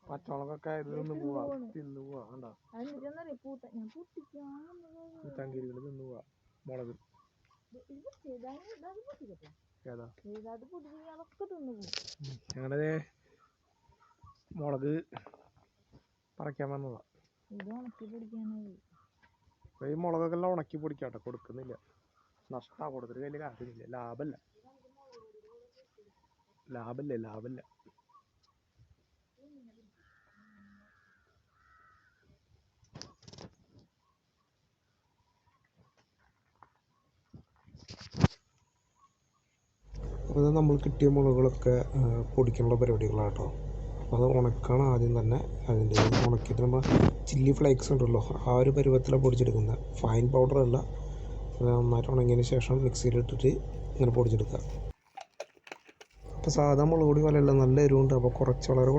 പച്ചമുളകൊക്കെ തിന്നു പോവാ കണ്ടോ പൂത്താങ്കിരികള് തിന്നു പോവാ മുളക് ഏതാ ഞങ്ങളുടെ മുളക് പറിക്കാൻ വന്നതാ. ഈ മുളകൊക്കെ എല്ലാം ഉണക്കി പൊടിക്കാട്ടോ, കൊടുക്കുന്നില്ല, നഷ്ടാ, കൊടുത്തിട്ട് വലിയ കാര്യമില്ല, ലാഭല്ല. അത് നമ്മൾ കിട്ടിയ മുളകുകളൊക്കെ പൊടിക്കാനുള്ള പരിപാടികളാട്ടോ. അപ്പോൾ അത് ഉണക്കണം ആദ്യം തന്നെ. അതിൻ്റെ ഉണക്കിയിട്ട് നമ്മൾ ചില്ലി ഫ്ലേക്സ് ഉണ്ടല്ലോ, ആ ഒരു പരുവത്തിലാണ് പൊടിച്ചെടുക്കുന്നത്. ഫൈൻ പൗഡറല്ല, നന്നായിട്ട് ഉണങ്ങിയതിന് ശേഷം മിക്സിയിലിട്ടിട്ട് ഇങ്ങനെ പൊടിച്ചെടുക്കുക. അപ്പോൾ സാധാ മുളക് പൊടി പോലെയല്ല, നല്ല എരിവുണ്ട്. അപ്പോൾ വളരെ